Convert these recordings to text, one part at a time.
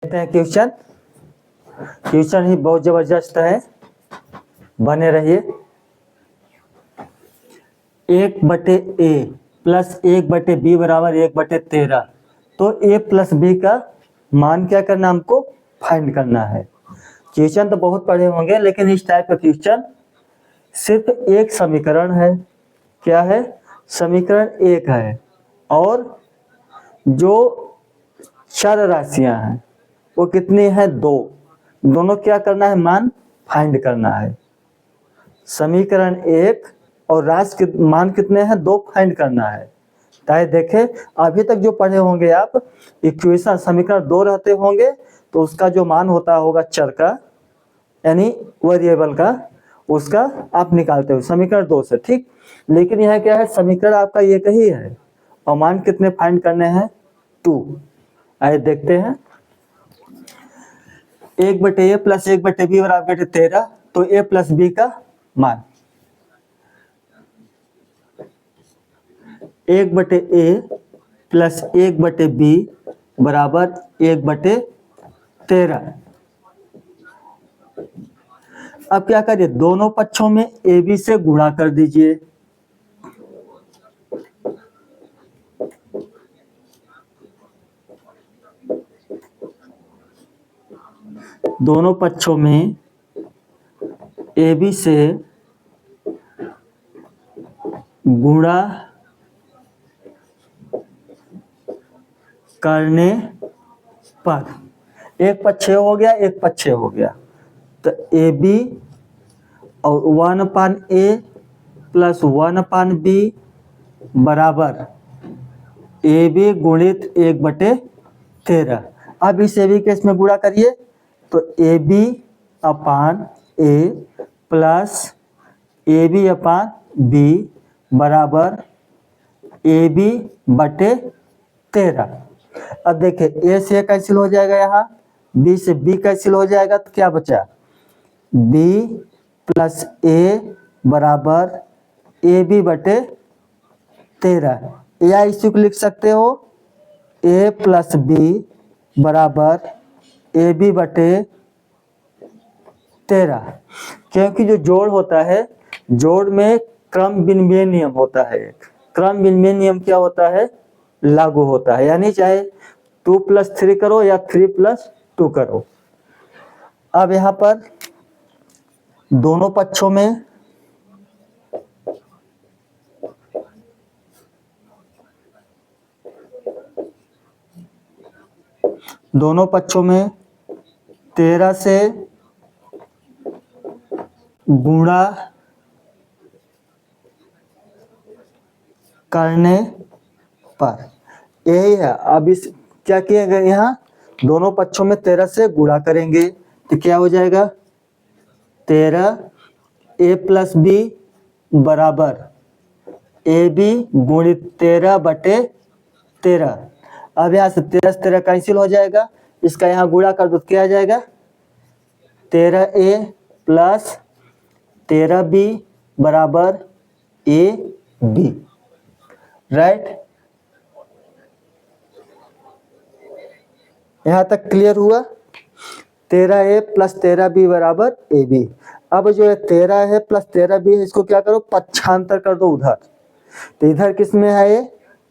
देखते हैं question. Question ही बहुत जबरदस्त है, बने रहिए। 1/a प्लस 1/b बराबर 1/13। तो a प्लस b का मान क्या करना, हमको फाइंड करना है। क्वेश्चन तो बहुत पढ़े होंगे, लेकिन इस टाइप का क्वेश्चन सिर्फ एक समीकरण है। क्या है? समीकरण एक है, और जो चर राशियां हैं वो कितनी है? दो। दोनों क्या करना है? मान फाइंड करना है। समीकरण एक और राशि के मान कितने हैं? दो फाइंड करना है। ताकि देखें, अभी तक जो पढ़े होंगे आप, इक्वेशन समीकरण दो रहते होंगे तो उसका जो मान होता होगा चर का, यानी वेरिएबल का, उसका आप निकालते हो समीकरण दो से, ठीक। लेकिन यह क्या है? समीकरण आपका एक ही है और मान कितने फाइंड करने हैं? 2। आइए देखते हैं। 1/a प्लस 1/b बराबर 13। तो a प्लस b का मान 1/a प्लस 1/b बराबर 1/13। अब क्या करिए? दोनों पक्षों में ए बी से गुणा कर दीजिए। दोनों पक्षों में ए बी से गुणा करने पर एक पक्ष हो गया, एक पक्ष हो गया, तो ए बी और 1/a प्लस 1/b बराबर ए बी गुणित 1/13। अब इस ए बी के इसमें गुणा करिए, तो A B upon A plus A B upon B बराबर ए बी बटे 13। अब देखिए, ए से कैंसिल हो जाएगा, यहाँ बी से बी कैंसिल हो जाएगा, तो क्या बचा? बी प्लस ए बराबर ए बी बटे 13। या इसी को लिख सकते हो ए प्लस बी बराबर ए बी बटे 13। क्योंकि जो जोड़ होता है, जोड़ में क्रम विनिमय नियम होता है। क्रम विनिमय नियम क्या होता है? लागू होता है। यानी चाहे 2 + 3 करो या 3 + 2 करो। अब यहाँ पर दोनों पक्षों में दोनों पक्षों में 13 से गुणा करने पर यही है। अब इस क्या किएगा, यहाँ दोनों पक्षों में 13 से गुणा करेंगे तो क्या हो जाएगा? 13 a प्लस बी बराबर ए बी गुणित 13/13। अब यहाँ से 13 से 13 कैंसिल हो जाएगा, इसका यहाँ गुणा कर दो, क्या आ जाएगा? 13a प्लस 13b बराबर ए बी, राइट। यहाँ तक क्लियर हुआ? 13a प्लस 13b बराबर ए बी। अब जो है 13 है प्लस 13b है, इसको क्या करो? पक्षांतर कर दो उधर। तो इधर किस में है? ये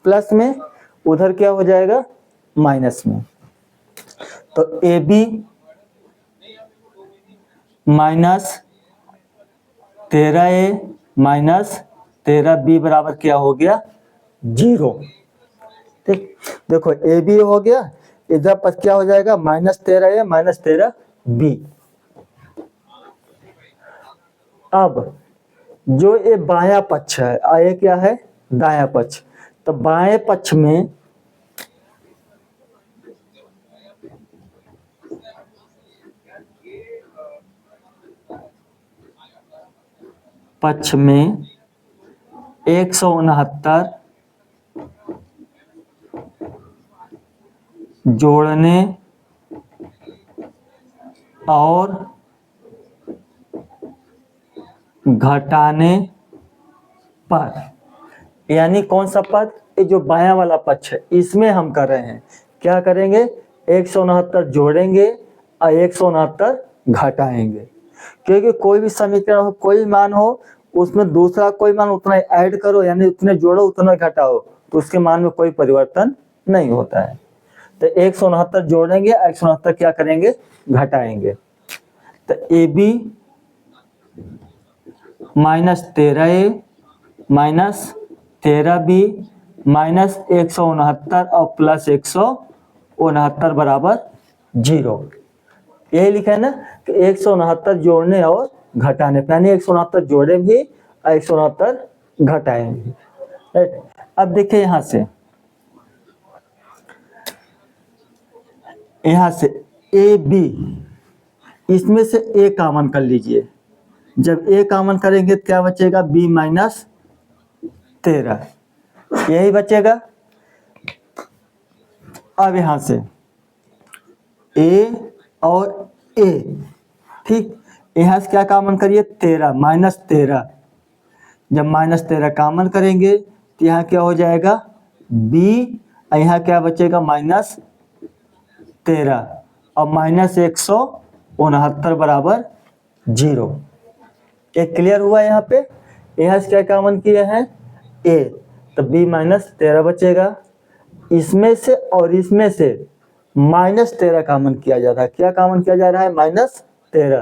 प्लस में, उधर क्या हो जाएगा? माइनस में। तो A B minus 13a minus 13b बराबर क्या हो गया? 0। ठीक, देखो ए बी हो गया, इधर पर क्या हो जाएगा? -13a minus 13b। अब जो ये बायां पक्ष है, आए क्या है? दायां पक्ष। तो बाएं पक्ष में पक्ष में 169 जोड़ने और घटाने पर, यानी कौन सा पद? ये जो बायां वाला पक्ष है, इसमें हम कर रहे हैं। क्या करेंगे? 169 जोड़ेंगे और 169 घटाएंगे, क्योंकि कोई भी समीकरण हो, कोई मान हो, उसमें दूसरा कोई मान उतना ऐड करो, यानी उतने जोड़ो उतना घटाओ, तो उसके मान में कोई परिवर्तन नहीं होता है। तो 169 जोड़ेंगे, 169 क्या करेंगे, घटाएंगे। तो A B minus 13A minus 13B minus 169 और प्लस 169 बराबर 0। यही लिखा है ना कि 169 जोड़ने और घटाने, यानी 169 जोड़े भी और 169 घटाए भी। राइट, अब देखिए यहाँ से ए बी, इसमें से ए कॉमन कर लीजिए। जब ए कॉमन करेंगे तो क्या बचेगा, बी माइनस 13, यही बचेगा। अब यहाँ से ए और ए, ठीक, यहाँ से क्या कॉमन करिए, 13 माइनस 13। जब माइनस 13 कॉमन करेंगे तो यहाँ क्या हो जाएगा, बी, और यहाँ क्या बचेगा, माइनस 13 और माइनस 169 बराबर 0। एक क्लियर हुआ यहाँ पे। यहाँ से क्या कॉमन किए हैं, ए, तो बी माइनस 13 बचेगा। इसमें से और इसमें से माइनस 13 कॉमन किया जा रहा है। क्या कॉमन किया जा रहा है, माइनस 13,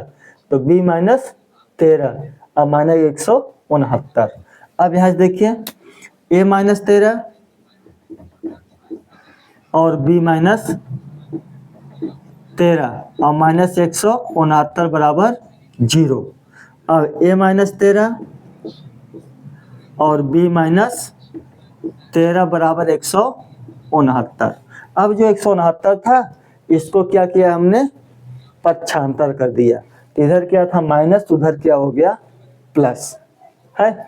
तो बी माइनस 13 और माइनस 169। अब यहाँ से देखिए ए माइनस 13 और बी माइनस 13 और माइनस 169 बराबर 0। अब ए माइनस 13 और बी माइनस 13 बराबर 169। अब जो 169 था इसको क्या किया हमने, पक्षांतर कर दिया। इधर क्या था माइनस, उधर क्या हो गया प्लस है।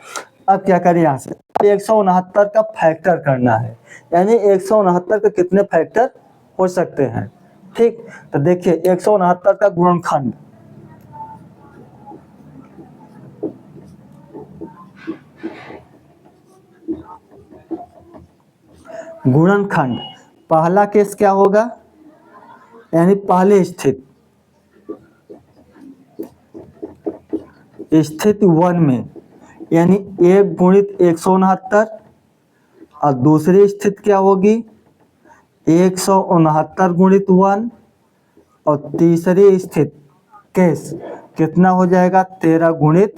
अब क्या करें, यहाँ से 169 का फैक्टर करना है, यानी 169 के कितने फैक्टर हो सकते हैं। ठीक, तो देखिए 169 का गुणनखंड, गुणनखंड पहला केस क्या होगा, यानी पहले स्थिति 1 में, यानी 1 गुणित 169 और दूसरी स्थिति क्या होगी 169 गुणित 1 और तीसरी स्थिति केस कितना हो जाएगा 13 गुणित